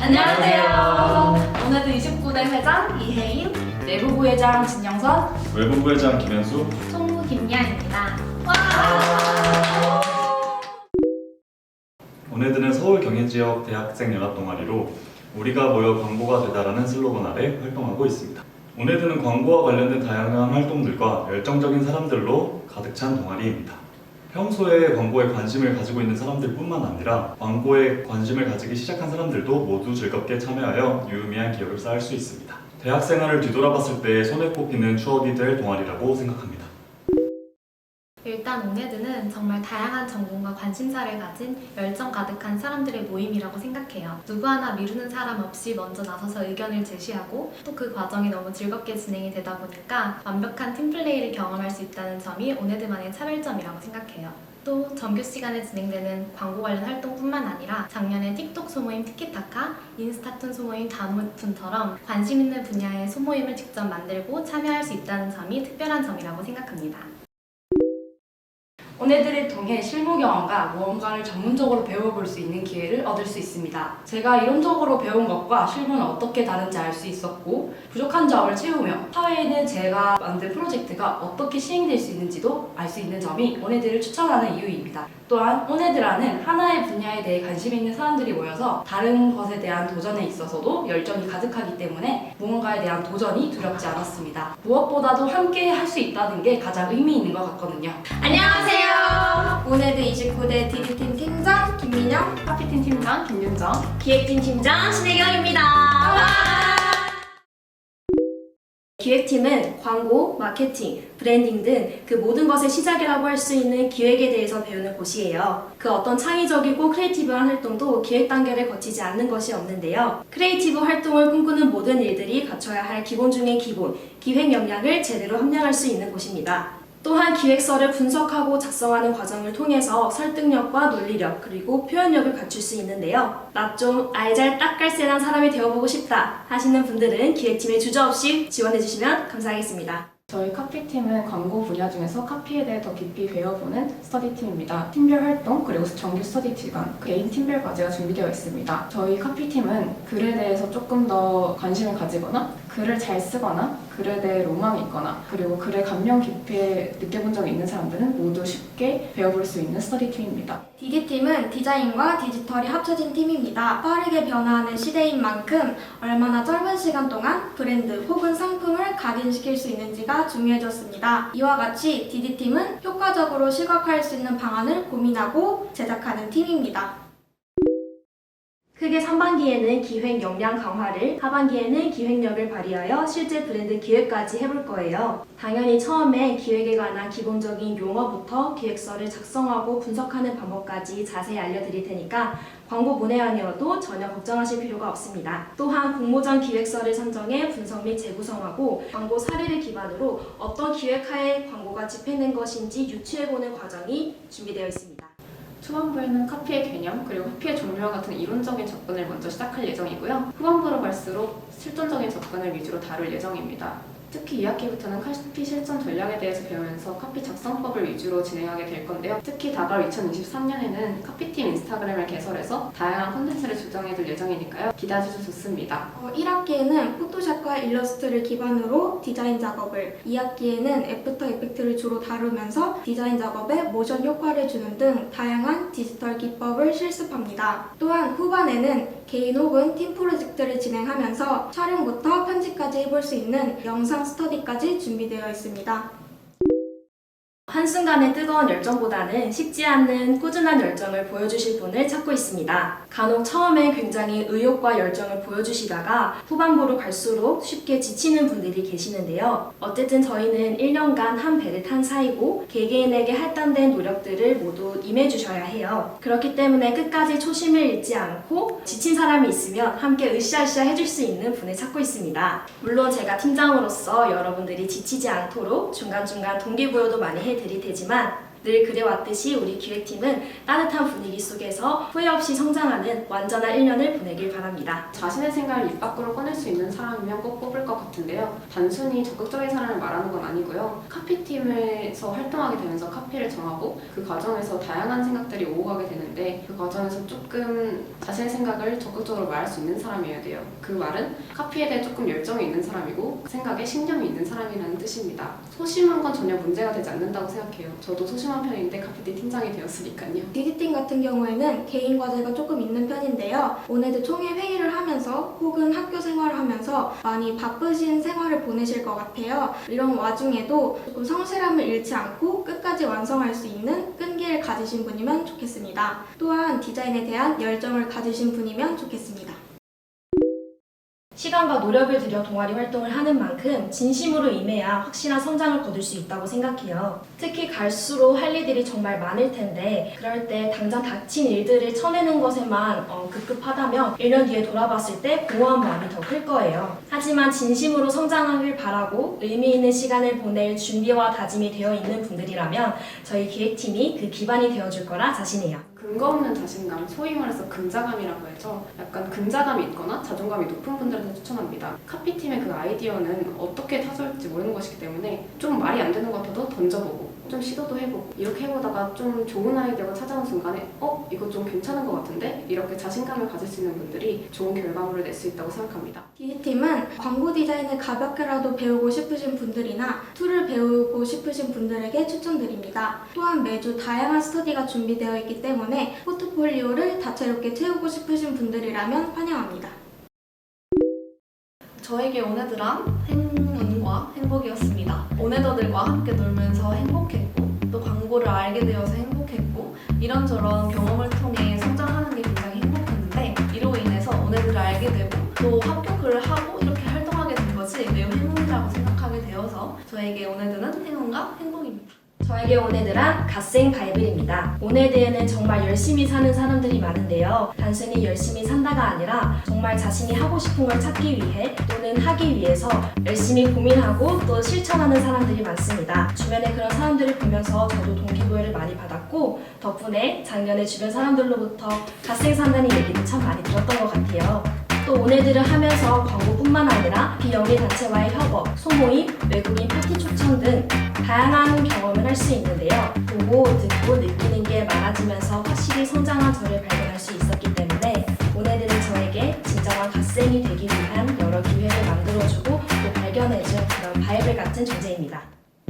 안녕하세요. 오늘도 29대 회장 이혜인, 내부부 회장 진영선, 외부부 회장 김현수, 총무 김야입니다. 오늘들은 서울경인지역 대학생 연합동아리로 우리가 모여 광고가 되다라는 슬로건 아래 활동하고 있습니다. 오늘들은 광고와 관련된 다양한 활동들과 열정적인 사람들로 가득 찬 동아리입니다. 평소에 광고에 관심을 가지고 있는 사람들뿐만 아니라 광고에 관심을 가지기 시작한 사람들도 모두 즐겁게 참여하여 유의미한 기억을 쌓을 수 있습니다. 대학 생활을 뒤돌아봤을 때 손에 꼽히는 추억이 될 동아리라고 생각합니다. 일단 온에드는 정말 다양한 전공과 관심사를 가진 열정 가득한 사람들의 모임이라고 생각해요. 누구 하나 미루는 사람 없이 먼저 나서서 의견을 제시하고 또 그 과정이 너무 즐겁게 진행이 되다 보니까 완벽한 팀플레이를 경험할 수 있다는 점이 온에드만의 차별점이라고 생각해요. 또 정규 시간에 진행되는 광고 관련 활동뿐만 아니라 작년에 틱톡 소모임 티키타카, 인스타툰 소모임 다모툰처럼 관심 있는 분야의 소모임을 직접 만들고 참여할 수 있다는 점이 특별한 점이라고 생각합니다. 온애들을 통해 실무 경험과 모험가를 전문적으로 배워볼 수 있는 기회를 얻을 수 있습니다. 제가 이론적으로 배운 것과 실무는 어떻게 다른지 알 수 있었고 부족한 점을 채우며 사회에는 제가 만든 프로젝트가 어떻게 시행될 수 있는지도 알 수 있는 점이 온애들을 추천하는 이유입니다. 또한 온애들라는 하나의 분야에 대해 관심 있는 사람들이 모여서 다른 것에 대한 도전에 있어서도 열정이 가득하기 때문에 무언가에 대한 도전이 두렵지 않았습니다. 무엇보다도 함께 할 수 있다는 게 가장 의미 있는 것 같거든요. 안녕하세요. 온에드 29대 DD팀 팀장 김민영, 카피팀 팀장 김윤정, 기획팀 팀장 신혜경입니다. 기획팀은 광고, 마케팅, 브랜딩 등 그 모든 것의 시작이라고 할 수 있는 기획에 대해서 배우는 곳이에요. 그 어떤 창의적이고 크리에이티브한 활동도 기획 단계를 거치지 않는 것이 없는데요. 크리에이티브 활동을 꿈꾸는 모든 일들이 갖춰야 할 기본 중의 기본, 기획 역량을 제대로 함양할 수 있는 곳입니다. 또한 기획서를 분석하고 작성하는 과정을 통해서 설득력과 논리력 그리고 표현력을 갖출 수 있는데요. 나 좀 알잘딱깔센한 사람이 되어보고 싶다 하시는 분들은 기획팀에 주저없이 지원해주시면 감사하겠습니다. 저희 카피팀은 광고 분야 중에서 카피에 대해 더 깊이 배워보는 스터디팀입니다. 팀별 활동 그리고 정규 스터디 기간, 개인 팀별 과제가 준비되어 있습니다. 저희 카피팀은 글에 대해서 조금 더 관심을 가지거나 글을 잘 쓰거나 글에 대해 로망이 있거나 그리고 글에 감명 깊게 느껴본 적이 있는 사람들은 모두 쉽게 배워볼 수 있는 스터디팀입니다. DD팀은 디자인과 디지털이 합쳐진 팀입니다. 빠르게 변화하는 시대인 만큼 얼마나 짧은 시간 동안 브랜드 혹은 상품을 각인시킬 수 있는지가 중요해졌습니다. 이와 같이 DD팀은 효과적으로 시각화할 수 있는 방안을 고민하고 제작하는 팀입니다. 크게 상반기에는 기획 역량 강화를, 하반기에는 기획력을 발휘하여 실제 브랜드 기획까지 해볼 거예요. 당연히 처음에 기획에 관한 기본적인 용어부터 기획서를 작성하고 분석하는 방법까지 자세히 알려드릴 테니까 광고 문외한이어도 전혀 걱정하실 필요가 없습니다. 또한 공모전 기획서를 선정해 분석 및 재구성하고 광고 사례를 기반으로 어떤 기획하에 광고가 집행된 것인지 유추해보는 과정이 준비되어 있습니다. 초반부에는 카피의 개념 그리고 카피의 종류와 같은 이론적인 접근을 먼저 시작할 예정이고요. 후반부로 갈수록 실전적인 접근을 위주로 다룰 예정입니다. 특히 2학기부터는 카피 실전 전략에 대해서 배우면서 카피 작성법을 위주로 진행하게 될 건데요. 특히 다가올 2023년에는 카피팀 인스타그램을 개설해서 다양한 콘텐츠를 조정해둘 예정이니까요. 기대해주셔서 좋습니다. 1학기에는 포토샵과 일러스트를 기반으로 디자인 작업을, 2학기에는 애프터 이펙트를 주로 다루면서 디자인 작업에 모션 효과를 주는 등 다양한 디지털 기법을 실습합니다. 또한 후반에는 개인 혹은 팀 프로젝트를 진행하면서 촬영부터 편집까지 해볼 수 있는 영상 스터디까지 준비되어 있습니다. 한순간의 뜨거운 열정보다는 식지 않는 꾸준한 열정을 보여주실 분을 찾고 있습니다. 간혹 처음엔 굉장히 의욕과 열정을 보여주시다가 후반부로 갈수록 쉽게 지치는 분들이 계시는데요. 어쨌든 저희는 1년간 한 배를 탄 사이고 개개인에게 할당된 노력들을 모두 임해주셔야 해요. 그렇기 때문에 끝까지 초심을 잃지 않고 지친 사람이 있으면 함께 으쌰으쌰 해줄 수 있는 분을 찾고 있습니다. 물론 제가 팀장으로서 여러분들이 지치지 않도록 중간중간 동기부여도 많이 해드릴 테지만 늘 그래왔듯이 우리 기획팀은 따뜻한 분위기 속에서 후회 없이 성장하는 완전한 1년을 보내길 바랍니다. 자신의 생각을 입 밖으로 꺼낼 수 있는 사람이면 꼭 뽑을 것 같은데요. 단순히 적극적인 사람을 말하는 건 아니고요. 카피팀에서 활동하게 되면서 카피를 정하고 그 과정에서 다양한 생각들이 오고 가게 되는데 그 과정에서 조금 자신의 생각을 적극적으로 말할 수 있는 사람이어야 돼요. 그 말은 카피에 대해 조금 열정이 있는 사람이고 그 생각에 신념이 있는 사람이라는 뜻입니다. 소심한 건 전혀 문제가 되지 않는다고 생각해요. 저도 소심한 편인데 카피팀 팀장이 되었으니까요. 디지팀 같은 경우에는 개인 과제가 조금 있는 편인데요. 오늘도 총회 회의를 하면서 혹은 학교 생활을 하면서 많이 바쁘신 생활을 보내실 것 같아요. 이런 와중에도 조금 성실함을 잃지 않고 끝까지 완성할 수 있는 끈기를 가지신 분이면 좋겠습니다. 또한 디자인에 대한 열정을 가지신 분이면 좋겠습니다. 시간과 노력을 들여 동아리 활동을 하는 만큼 진심으로 임해야 확실한 성장을 거둘 수 있다고 생각해요. 특히 갈수록 할 일들이 정말 많을 텐데 그럴 때 당장 닥친 일들을 쳐내는 것에만 급급하다면 1년 뒤에 돌아봤을 때 공허한 마음이 더 클 거예요. 하지만 진심으로 성장하길 바라고 의미 있는 시간을 보낼 준비와 다짐이 되어 있는 분들이라면 저희 기획팀이 그 기반이 되어줄 거라 자신해요. 근거 없는 자신감, 소위 말해서 근자감이라고 해서 약간 근자감이 있거나 자존감이 높은 분들한테 추천합니다. 카피팀의 그 아이디어는 어떻게 타서일지 모르는 것이기 때문에 좀 말이 안 되는 것 같아도 던져보고 좀 시도도 해보고 이렇게 해보다가 좀 좋은 아이디어가 찾아온 순간에 이거 좀 괜찮은 것 같은데? 이렇게 자신감을 가질 수 있는 분들이 좋은 결과물을 낼 수 있다고 생각합니다. 디지팀은 광고 디자인을 가볍게라도 배우고 싶으신 분들이나 툴을 배우고 싶으신 분들에게 추천드립니다. 또한 매주 다양한 스터디가 준비되어 있기 때문에 포트폴리오를 다채롭게 채우고 싶으신 분들이라면 환영합니다. 저에게 온애들한 행운과 행복이었습니다. 온애더들과 함께 놀면서 행복했고 또 광고를 알게 되어서 행복했고 이런저런 경험을 통해 성장하는 게 굉장히 행복했는데 이로 인해서 온애들을 알게 되고 또 합격을 하고 이렇게 활동하게 된 것이 매우 행운이라고 생각하게 되어서 저에게 온애들은 행운과 행복입니다. 저에게 온애들한 갓생 바이블입니다. 온애드에는 정말 열심히 사는 사람들이 많은데요. 단순히 열심히 산다가 아니라 정말 자신이 하고 싶은 걸 찾기 위해 또는 하기 위해서 열심히 고민하고 또 실천하는 사람들이 많습니다. 주변에 그런 사람들을 보면서 저도 동기부여를 많이 받았고 덕분에 작년에 주변 사람들로부터 갓생 산다는 얘기를 참 많이 들었던 것 같아요. 또 온애들을 하면서 광고뿐만 아니라 비영리 단체와의 협업, 소모임, 외국인 파티 초청 등 다양한 경험을 할 수 있는데요. 보고 듣고 느끼는 게 많아지면서 확실히 성장한 저를 발견할 수 있었기 때문에 온애들은 저에게 진정한 갓생이 되기 위한 여러 기회를 만들어주고 또 발견해준 그런 바이블 같은 존재입니다.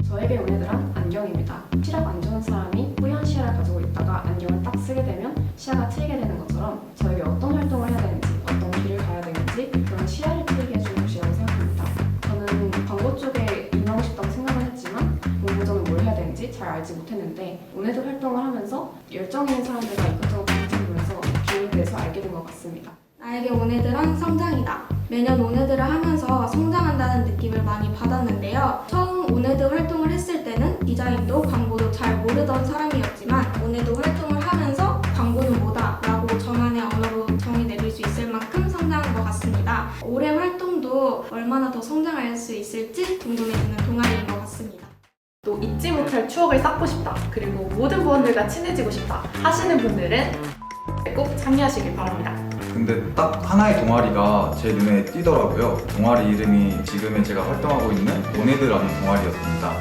저에게 온애들한 안경입니다. 시력 안 좋은 사람이 뿌연 시야를 가지고 있다가 안경을 딱 쓰게 되면 시야가 트이게 되는 것처럼 저에게 어떤 활동을 해야 되는지 어떤 길을 가야 되는지 그런 시야를 트이게 해주는 곳이라고 생각합니다. 저는 광고 쪽에 임하고 싶다고 생각을 했지만 공모전은 뭘 해야 되는지 잘 알지 못했는데 온애들 활동을 하면서 열정 있는 사람들과 이것저것 부딪혀보면서 기회에 대해서 알게 된 것 같습니다. 나에게 온애들한 성장이다. 매년 온애들을 하면서 성장한다는 느낌을 많이 받았는데요. 처음 온애드 활동을 했을 때는 디자인도 광고도 잘 모르던 사람이었지만 온애드 활동을 하면서 광고는 뭐다 라고 저만의 언어로 정의 내릴 수 있을 만큼 성장한 것 같습니다. 올해 활동도 얼마나 더 성장할 수 있을지 궁금해지는 동아리인 것 같습니다. 또 잊지 못할 추억을 쌓고 싶다. 그리고 모든 부원들과 친해지고 싶다 하시는 분들은 꼭 참여하시길 바랍니다. 근데 딱 하나의 동아리가 제 눈에 띄더라고요. 동아리 이름이 지금의 제가 활동하고 있는 온애드라는 동아리였습니다.